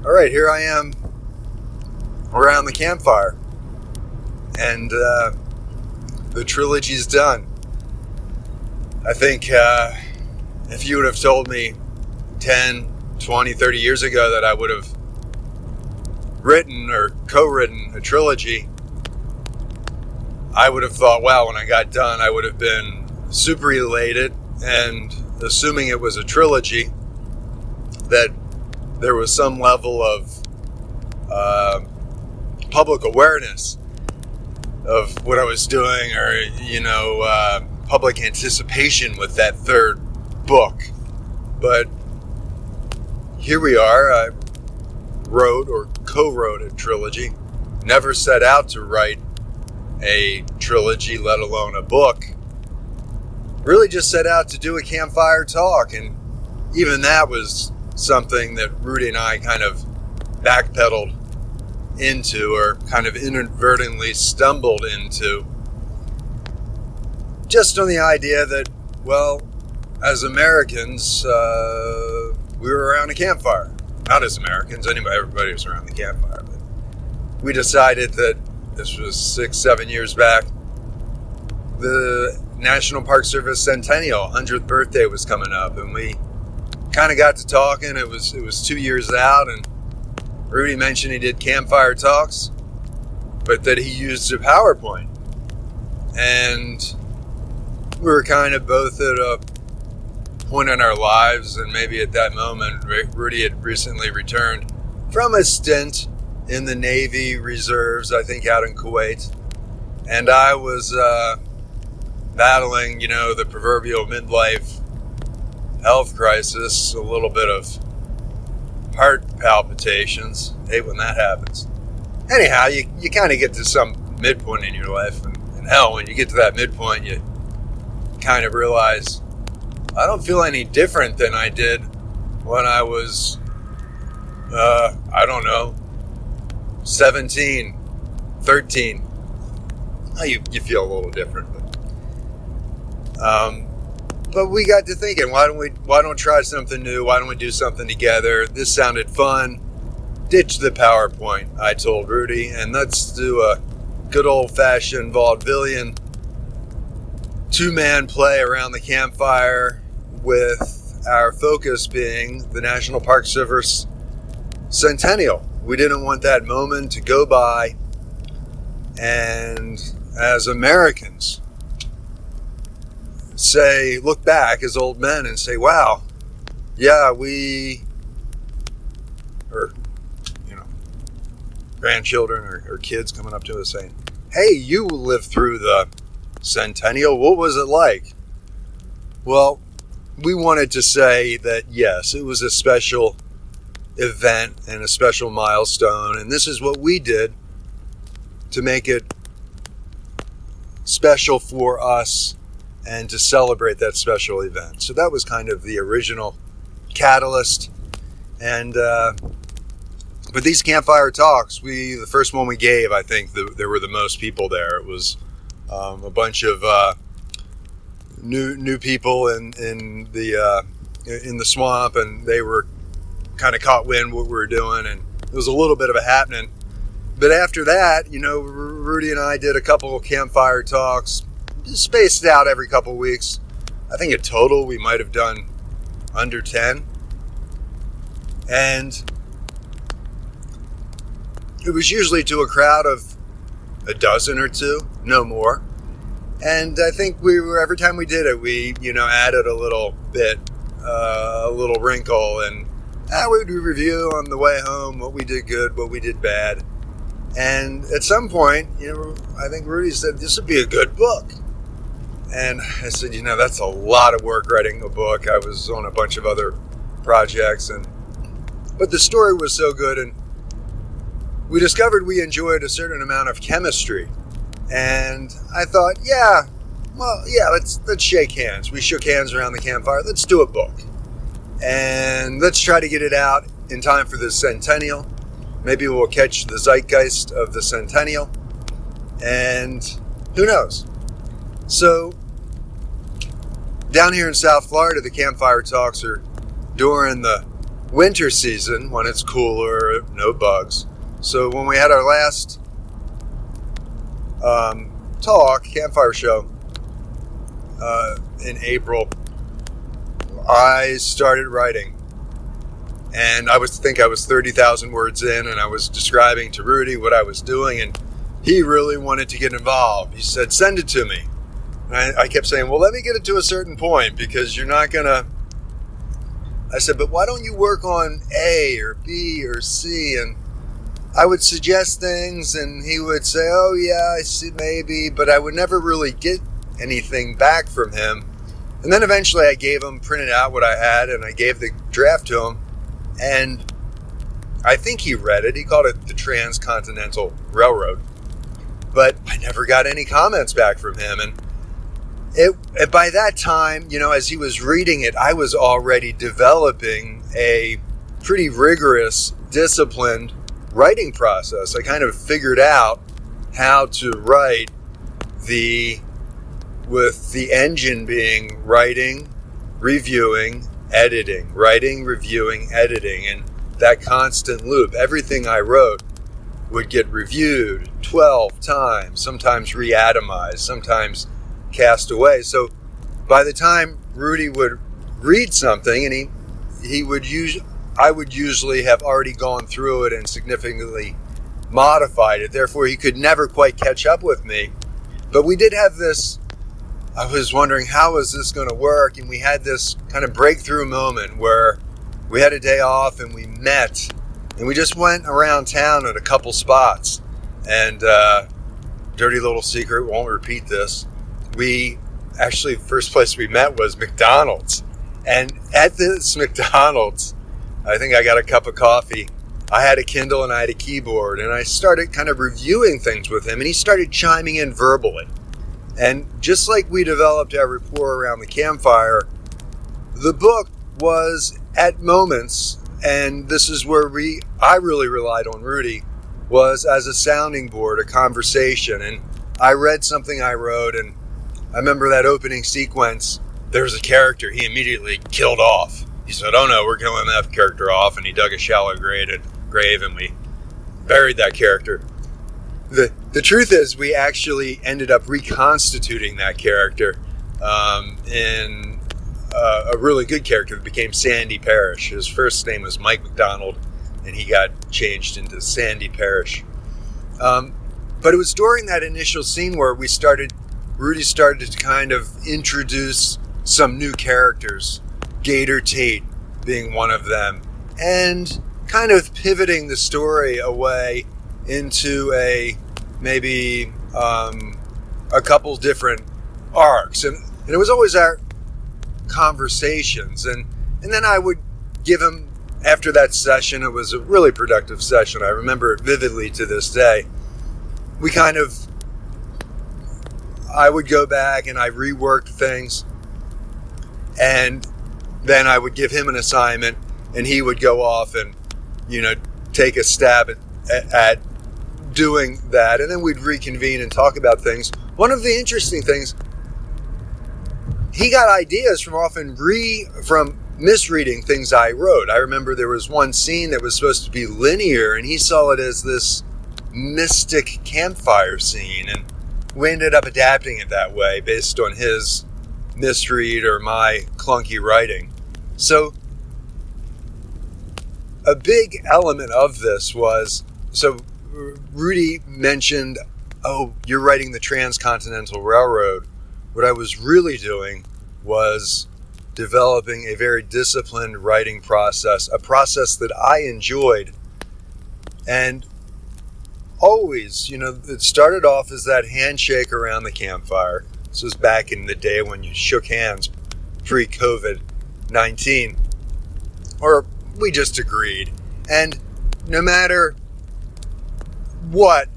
All right, here I am around the campfire, and the trilogy's done. I think if you would have told me 10, 20, 30 years ago that I would have written or co-written a trilogy, I would have thought, wow, when I got done, I would have been super elated, and assuming it was a trilogy, that there was some level of public awareness of what I was doing, or, public anticipation with that third book. But here we are. I wrote or co-wrote a trilogy. Never set out to write a trilogy, let alone a book. Really just set out to do a campfire talk, and even that was something that Rudi and I kind of backpedaled into, or kind of inadvertently stumbled into, just on the idea that, well, as Americans, we were around a campfire. Not as Americans, everybody was around the campfire, but we decided that this was 6-7 years back, the National Park Service Centennial 100th birthday was coming up, and we kind of got to talking. It was 2 years out, and Rudi mentioned he did campfire talks, but that he used a PowerPoint. And we were kind of both at a point in our lives, and maybe at that moment, Rudi had recently returned from a stint in the Navy Reserves, I think out in Kuwait. And I was battling, the proverbial midlife health crisis, a little bit of heart palpitations. I hate when that happens. Anyhow, you kind of get to some midpoint in your life, and hell, when you get to that midpoint, you kind of realize, I don't feel any different than I did when I was, 17, 13. Oh, you feel a little different, but we got to thinking, why don't try something new? Why don't we do something together? This sounded fun. Ditch the PowerPoint, I told Rudi, and let's do a good old-fashioned vaudevillian two-man play around the campfire, with our focus being the National Park Service Centennial. We didn't want that moment to go by, and as Americans, look back as old men and say, wow, yeah, grandchildren or kids coming up to us saying, hey, you lived through the Centennial. What was it like? Well, we wanted to say that, yes, it was a special event and a special milestone, and this is what we did to make it special for us and to celebrate that special event. So that was kind of the original catalyst. And but these campfire talks, the first one we gave, I think there were the most people there. It was a bunch of new people in the swamp, and they were kind of caught wind what we were doing, and it was a little bit of a happening. But after that, Rudi and I did a couple of campfire talks, spaced out every couple of weeks. I think in total we might have done under 10. And it was usually to a crowd of a dozen or two, no more. And I think every time we did it, we, added a little bit, a little wrinkle, and we would review on the way home what we did good, what we did bad. And at some point, I think Rudi said, this would be a good book. And I said, that's a lot of work writing a book. I was on a bunch of other projects, but the story was so good, and we discovered we enjoyed a certain amount of chemistry. And I thought, let's shake hands. We shook hands around the campfire. Let's do a book. And let's try to get it out in time for the Centennial. Maybe we'll catch the zeitgeist of the Centennial. And who knows? So, down here in South Florida, the campfire talks are during the winter season when it's cooler, no bugs. So when we had our last Campfire show in April, I started writing. And I was 30,000 words in, and I was describing to Rudi what I was doing, and he really wanted to get involved. He said, send it to me. And I kept saying, well, let me get it to a certain point, because you're not going to... I said, but why don't you work on A or B or C? And I would suggest things, and he would say, oh, yeah, I see, maybe, but I would never really get anything back from him. And then eventually I gave him, printed out what I had, and I gave the draft to him. And I think he read it. He called it the Transcontinental Railroad. But I never got any comments back from him. And by that time, as he was reading it, I was already developing a pretty rigorous, disciplined writing process. I kind of figured out how to write with the engine being writing, reviewing, editing, writing, reviewing, editing, and that constant loop. Everything I wrote would get reviewed 12 times, sometimes re-atomized, sometimes cast away. So by the time Rudi would read something, and I would usually have already gone through it and significantly modified it. Therefore, he could never quite catch up with me. But we did have this, I was wondering, how is this going to work? And we had this kind of breakthrough moment where we had a day off and we met, and we just went around town at a couple spots. And dirty little secret, won't repeat this. First place we met was McDonald's. And at this McDonald's, I think I got a cup of coffee. I had a Kindle and I had a keyboard, and I started kind of reviewing things with him, and he started chiming in verbally. And just like we developed our rapport around the campfire, the book was at moments, and this is where I really relied on Rudi, was as a sounding board, a conversation. And I read something I wrote, and I remember that opening sequence, there was a character he immediately killed off. He said, oh no, we're killing that character off, and he dug a shallow grave and we buried that character. The truth is, we actually ended up reconstituting that character in a really good character that became Sandy Parrish. His first name was Mike McDonald, and he got changed into Sandy Parrish. But it was during that initial scene where Rudi started to kind of introduce some new characters, Gator Tate being one of them, and kind of pivoting the story away into maybe a couple different arcs. And it was always our conversations. And then I would give him, after that session, it was a really productive session. I remember it vividly to this day. I would go back and I reworked things, and then I would give him an assignment, and he would go off and, take a stab at doing that, and then we'd reconvene and talk about things. One of the interesting things, he got ideas from misreading things I wrote. I remember there was one scene that was supposed to be linear, and he saw it as this mystic campfire scene, and we ended up adapting it that way based on his misread or my clunky writing. So a big element of this was, Rudi mentioned, oh, you're writing the Transcontinental Railroad. What I was really doing was developing a very disciplined writing process, a process that I enjoyed. And always, it started off as that handshake around the campfire. This was back in the day when you shook hands pre-COVID-19. Or we just agreed. And no matter what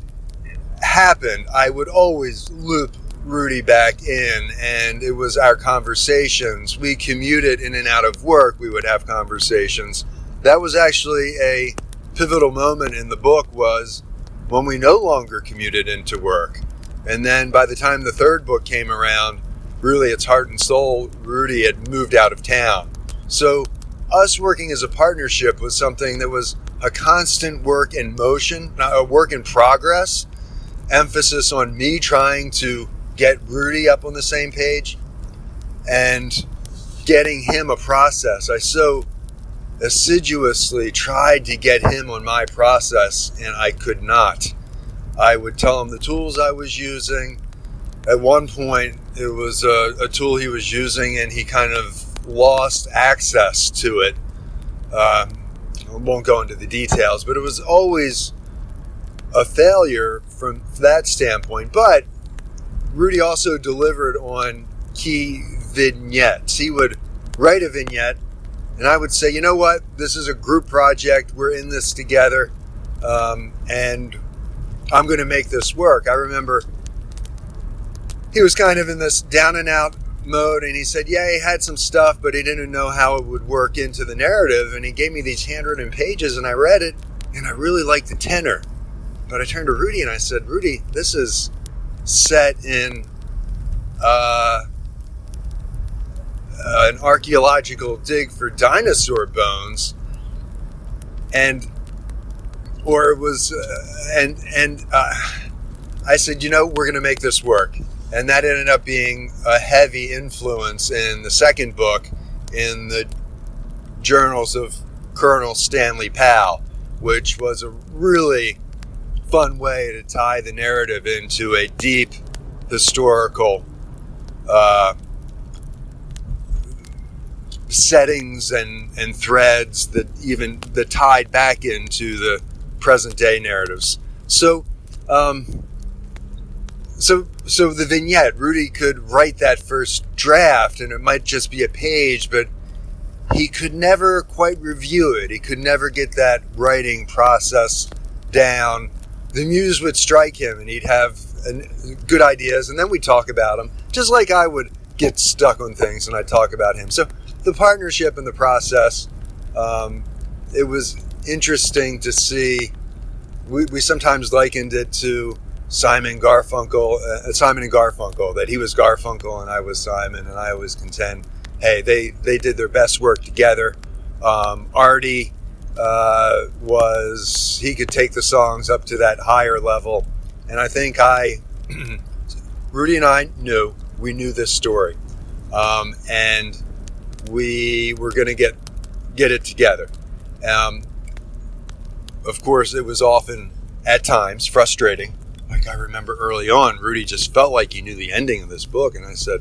happened, I would always loop Rudi back in, and it was our conversations. We commuted in and out of work. We would have conversations. That was actually a pivotal moment in the book, was when we no longer commuted into work. And then by the time the third book came around, really its heart and soul, Rudi had moved out of town. So us working as a partnership was something that was a constant work in motion, a work in progress, emphasis on me trying to get Rudi up on the same page and getting him a process. I so assiduously tried to get him on my process, and I could not. I would tell him the tools I was using. At one point, it was a tool he was using, and he kind of lost access to it. I won't go into the details, but it was always a failure from that standpoint. But Rudi also delivered on key vignettes. He would write a vignette, and I would say, you know what, this is a group project. We're in this together, and I'm going to make this work. I remember he was kind of in this down and out mode, and he said, yeah, he had some stuff, but he didn't know how it would work into the narrative. And he gave me these handwritten pages, and I read it, and I really liked the tenor. But I turned to Rudi and I said, Rudi, this is set in an archaeological dig for dinosaur bones, and I said, you know, we're going to make this work. And that ended up being a heavy influence in the second book in the journals of Colonel Stanley Powell, which was a really fun way to tie the narrative into a deep historical settings and threads that tied back into the present day narratives. So the vignette, Rudi could write that first draft, and it might just be a page, but he could never quite review it. He could never get that writing process down. The muse would strike him, and he'd have good ideas, and then we'd talk about them, just like I would get stuck on things and I'd talk about him. So the partnership and the process, it was interesting to see. We sometimes likened it to Simon and Garfunkel, that he was Garfunkel and I was Simon, and I always contend, hey, they did their best work together. Artie he could take the songs up to that higher level, and I think Rudi and I knew this story, and we were going to get it together. Of course, it was often, at times, frustrating. Like I remember early on, Rudi just felt like he knew the ending of this book. And I said,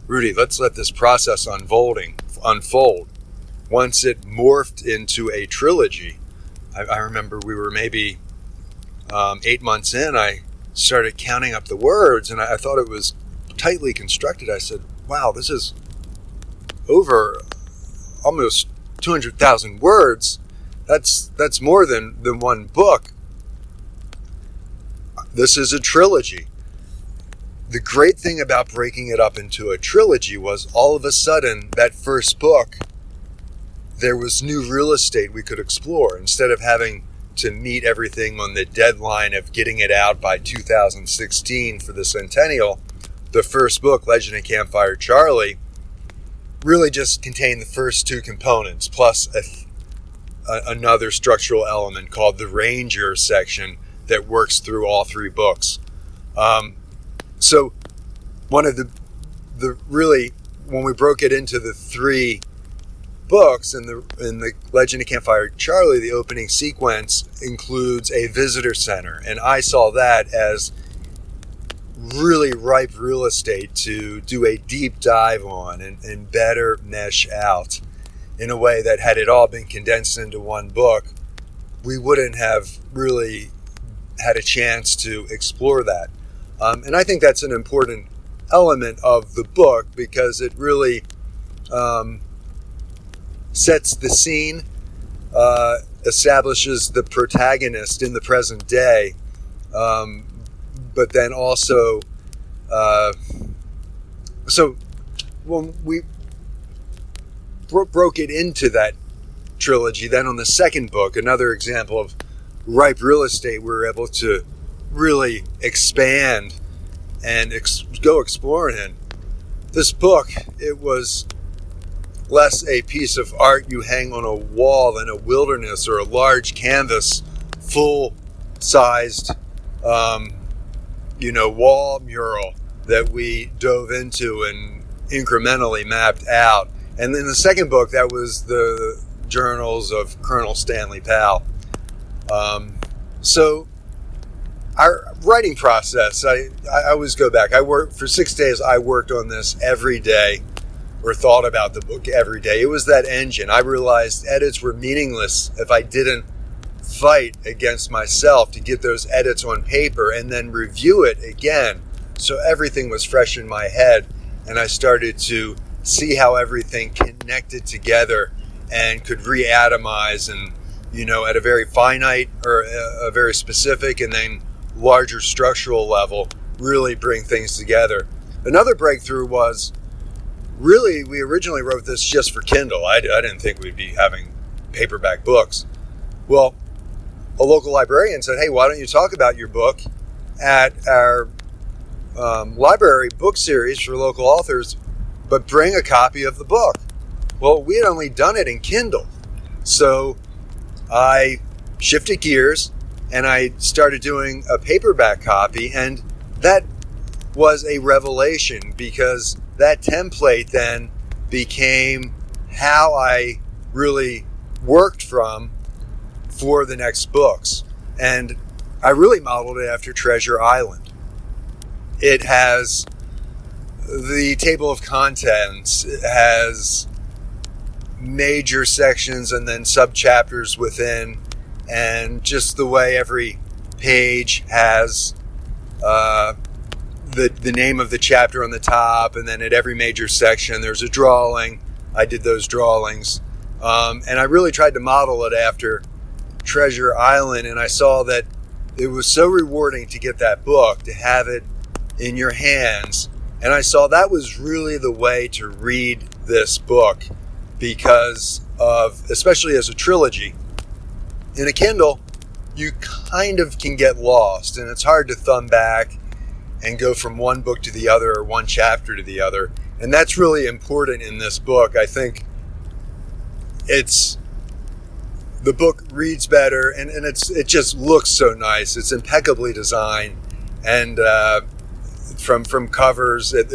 Rudi, let's let this process unfold. Once it morphed into a trilogy, I remember we were maybe 8 months in, I started counting up the words, and I thought it was tightly constructed. I said, wow, this is over almost 200,000 words. That's more than one book. This is a trilogy. The great thing about breaking it up into a trilogy was all of a sudden, that first book, there was new real estate we could explore. Instead of having to meet everything on the deadline of getting it out by 2016 for the centennial, the first book, Legend of Campfire Charlie, really just contained the first two components, plus another structural element called the Ranger section that works through all three books. So one of the really, when we broke it into the three books, in the Legend of Campfire Charlie, the opening sequence includes a visitor center, and I saw that as really ripe real estate to do a deep dive on and better mesh out in a way that, had it all been condensed into one book, we wouldn't have really had a chance to explore that. And I think that's an important element of the book, because it really sets the scene, establishes the protagonist in the present day, but then also, so when we broke it into that trilogy, then on the second book, another example of ripe real estate, we were able to really expand and go exploring in. This book, it was less a piece of art you hang on a wall in a wilderness or a large canvas, full-sized, wall mural that we dove into and incrementally mapped out. And in the second book, that was the journals of Colonel Stanley Powell. So our writing process, I always go back. I worked for 6 days. I worked on this every day, or thought about the book every day. It was that engine. I realized edits were meaningless if I didn't fight against myself to get those edits on paper and then review it again. So everything was fresh in my head, and I started to see how everything connected together and could reatomize and, at a very finite or a very specific and then larger structural level, really bring things together. Another breakthrough was, really, we originally wrote this just for Kindle. I didn't think we'd be having paperback books. Well, a local librarian said, hey, why don't you talk about your book at our library book series for local authors, but bring a copy of the book. Well, we had only done it in Kindle. So I shifted gears and I started doing a paperback copy, and that was a revelation because that template then became how I really worked from for the next books. And I really modeled it after Treasure Island. It has the table of contents, it has major sections and then sub-chapters within, and just the way every page has the name of the chapter on the top, and then at every major section there's a drawing. I did those drawings, and I really tried to model it after Treasure Island, and I saw that it was so rewarding to get that book, to have it in your hands, and I saw that was really the way to read this book, because of, especially as a trilogy, in a Kindle you kind of can get lost, and it's hard to thumb back and go from one book to the other or one chapter to the other, and that's really important in this book. I think the book reads better, and it just looks so nice. It's impeccably designed, and from covers, it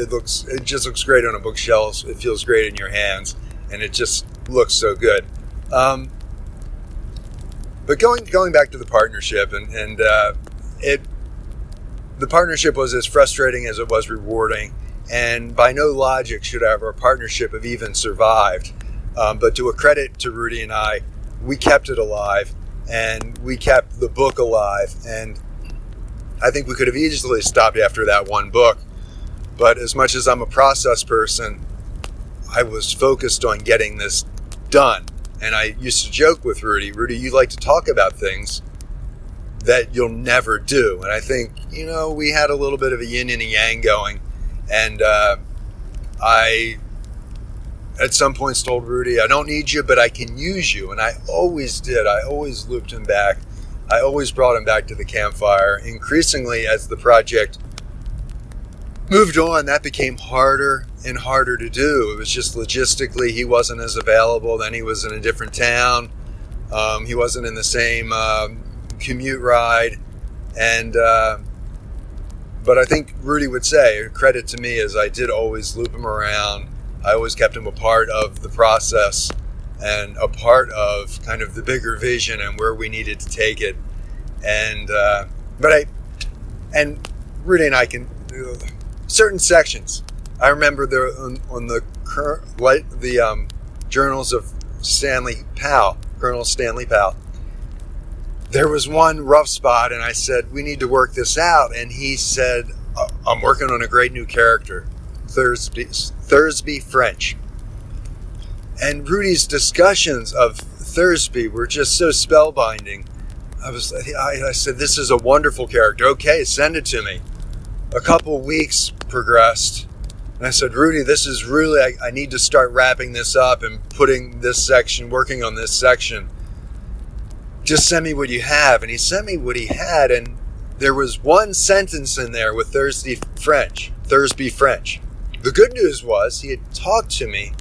just looks great on a bookshelf. It feels great in your hands, and it just looks so good. But going back to the partnership, and the partnership was as frustrating as it was rewarding, and by no logic should our partnership have even survived. But to a credit to Rudi and I, we kept it alive, and we kept the book alive, and I think we could have easily stopped after that one book. But as much as I'm a process person, I was focused on getting this done. And I used to joke with Rudi, you like to talk about things that you'll never do. And I think, we had a little bit of a yin and a yang going. And I, at some points, told Rudi, I don't need you, but I can use you. And I always did. I always looped him back. I always brought him back to the Campfire. Increasingly, as the project moved on, that became harder and harder to do. It was just logistically, he wasn't as available. Then he was in a different town. He wasn't in the same commute ride. And but I think Rudi would say, credit to me, is I did always loop him around. I always kept him a part of the process and a part of kind of the bigger vision and where we needed to take it. And and Rudi and I can do certain sections. I remember on the journals of Colonel Stanley Powell, there was one rough spot, and I said, we need to work this out. And he said, I'm working on a great new character, Thursby French. And Rudi's discussions of Thursby were just so spellbinding. I said, this is a wonderful character. Okay, send it to me. A couple weeks progressed, and I said, Rudi, this is really, I need to start wrapping this up and putting this section, working on this section. Just send me what you have. And he sent me what he had, and there was one sentence in there with Thursby French. The good news was he had talked to me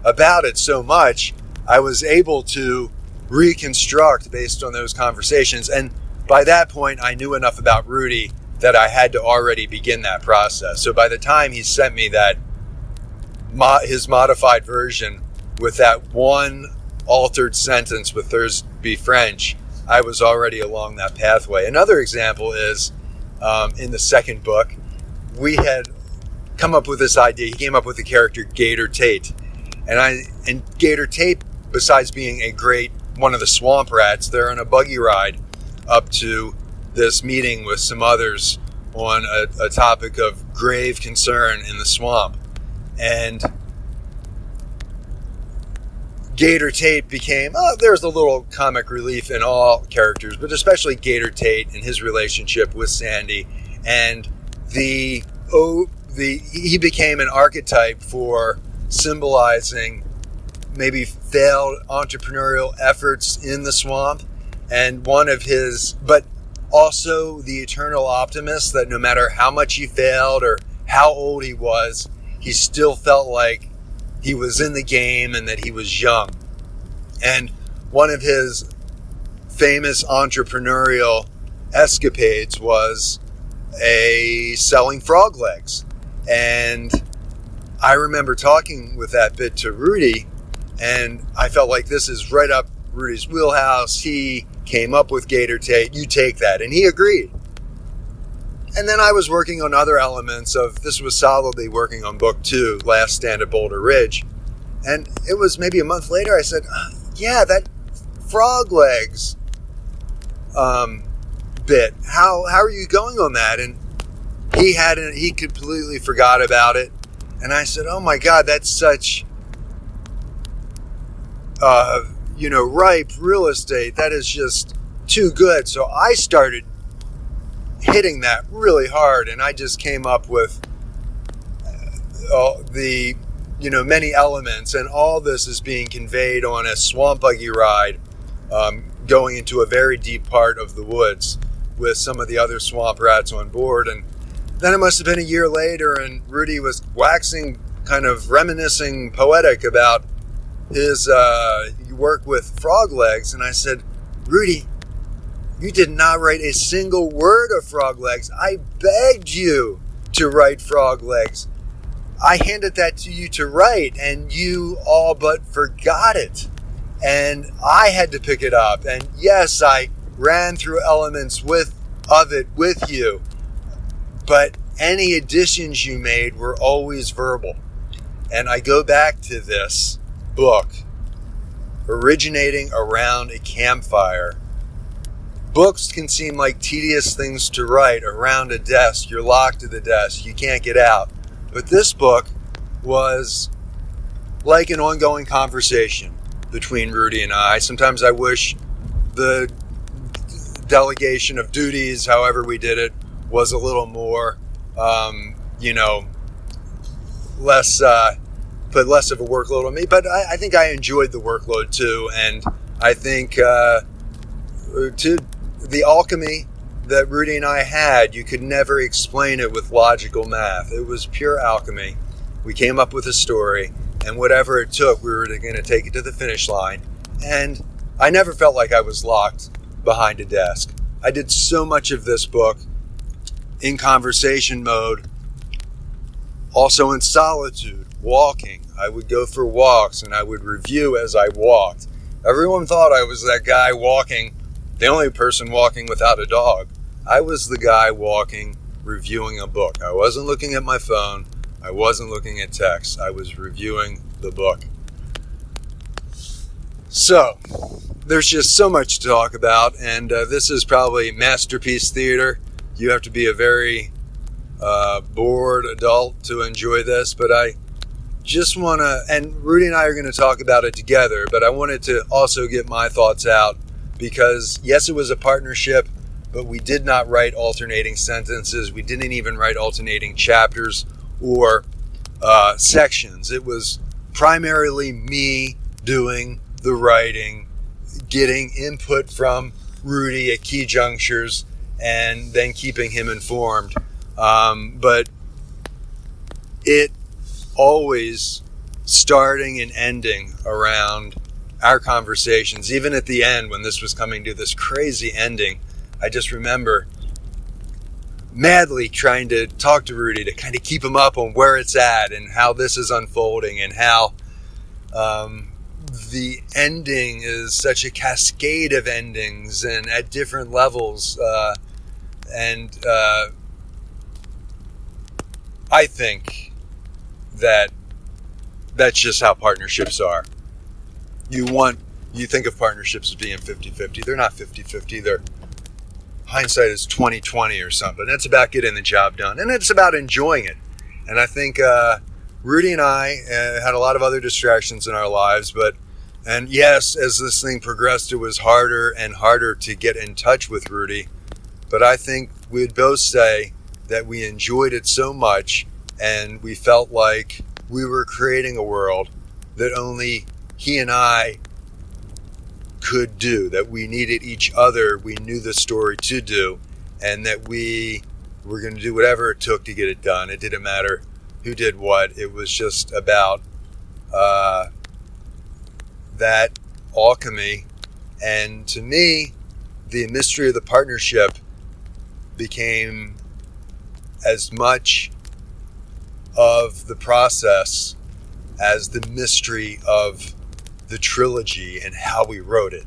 about it so much, I was able to reconstruct based on those conversations. And by that point, I knew enough about Rudi that I had to already begin that process. So by the time he sent me that his modified version with that one altered sentence with Thursby French, I was already along that pathway. Another example is in the second book, we had come up with this idea. He came up with the character Gator Tate. And Gator Tate, besides being a great one of the swamp rats, they're on a buggy ride up to this meeting with some others on a topic of grave concern in the swamp. And Gator Tate became, there's a little comic relief in all characters, but especially Gator Tate and his relationship with Sandy. And he became an archetype for symbolizing maybe failed entrepreneurial efforts in the swamp. And but also the eternal optimist that no matter how much he failed or how old he was, he still felt like he was in the game and that he was young. And one of his famous entrepreneurial escapades was selling frog legs. And I remember talking with that bit to Rudi, and I felt like this is right up Rudi's wheelhouse. He came up with Gator Tate. You take that. And he agreed. And then I was working on other elements this was solidly working on book 2, Last Stand at Boulder Ridge. And it was maybe a month later, I said, yeah, that frog legs bit. How are you going on that? And he completely forgot about it. And I said, oh my God, that's such, ripe real estate. That is just too good. So I started hitting that really hard, and I just came up with the many elements, and all this is being conveyed on a swamp buggy ride going into a very deep part of the woods with some of the other swamp rats on board. And then it must have been a year later, and Rudi was waxing, kind of reminiscing, poetic about his work with frog legs. And I said, Rudi, you did not write a single word of frog legs. I begged you to write frog legs. I handed that to you to write, and you all but forgot it. And I had to pick it up. And yes, I ran through elements of it with you. But any additions you made were always verbal. And I go back to this book originating around a campfire. Books can seem like tedious things to write around a desk. You're locked at the desk. You can't get out. But this book was like an ongoing conversation between Rudi and I. Sometimes I wish the delegation of duties, however we did it, was a little more, put less of a workload on me. But I think I enjoyed the workload too. And I think the alchemy that Rudi and I had, you could never explain it with logical math. It was pure alchemy. We came up with a story, and whatever it took, we were going to take it to the finish line. And I never felt like I was locked behind a desk. I did so much of this book in conversation mode, also in solitude, walking. I would go for walks, and I would review as I walked. Everyone thought I was that guy walking, the only person walking without a dog. I was the guy walking, reviewing a book. I wasn't looking at my phone. I wasn't looking at text. I was reviewing the book. So, there's just so much to talk about, and this is probably masterpiece theater. You have to be a very bored adult to enjoy this, but I just want to, and Rudi and I are going to talk about it together, but I wanted to also get my thoughts out because, yes, it was a partnership, but we did not write alternating sentences. We didn't even write alternating chapters or sections. It was primarily me doing the writing, getting input from Rudi at key junctures, and then keeping him informed. But it always starting and ending around our conversations. Even at the end, when this was coming to this crazy ending, I just remember madly trying to talk to Rudi to kind of keep him up on where it's at and how this is unfolding, and how the ending is such a cascade of endings and at different levels. And I think that that's just how partnerships are. You think of partnerships as being 50-50. They're not 50-50. They're hindsight is 20-20 or something. It's about getting the job done, and it's about enjoying it. And I think Rudi and I had a lot of other distractions in our lives, and yes, as this thing progressed, it was harder and harder to get in touch with Rudi. But I think we'd both say that we enjoyed it so much, and we felt like we were creating a world that only he and I could do, that we needed each other, we knew the story to do, and that we were going to do whatever it took to get it done. It didn't matter who did what. It was just about that alchemy. And to me, the mystery of the partnership became as much of the process as the mystery of the trilogy and how we wrote it.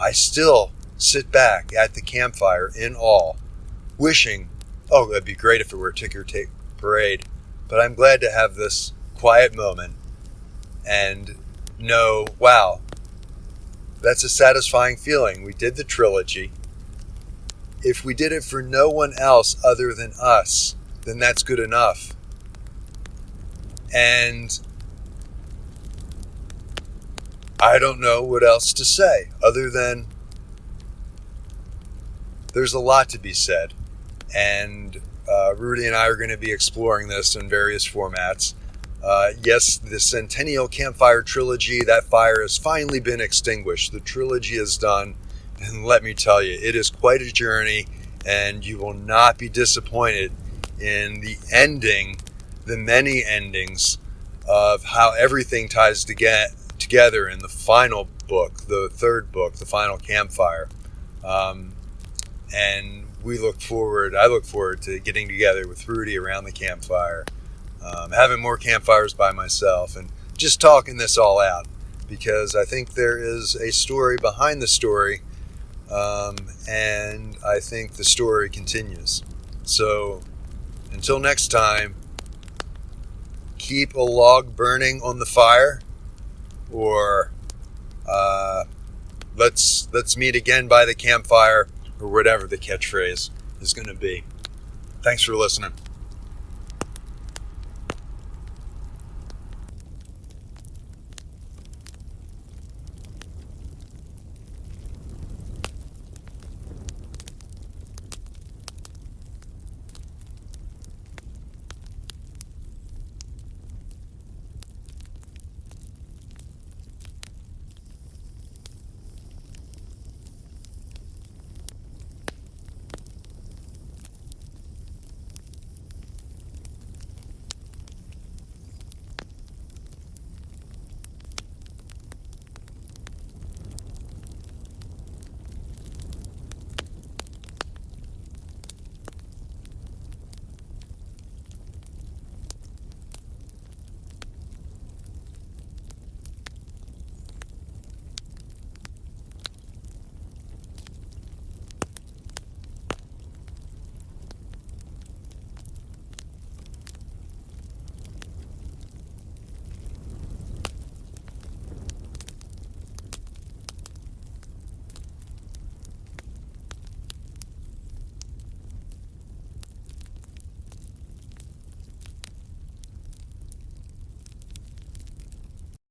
I still sit back at the campfire in awe, wishing, oh, it'd be great if it were a ticker tape parade, but I'm glad to have this quiet moment and know, wow, that's a satisfying feeling. We did the trilogy. If we did it for no one else other than us, then that's good enough. And I don't know what else to say other than there's a lot to be said. And Rudi and I are going to be exploring this in various formats. Yes, the Centennial Campfire Trilogy, that fire has finally been extinguished. The trilogy is done. And let me tell you, it is quite a journey, and you will not be disappointed in the ending, the many endings of how everything ties together in the final book, the third book, the final Campfire. And I look forward to getting together with Rudi around the campfire, having more campfires by myself, and just talking this all out, because I think there is a story behind the story, and I think the story continues. So until next time, keep a log burning on the fire, or let's meet again by the campfire, or whatever the catchphrase is going to be. Thanks for listening.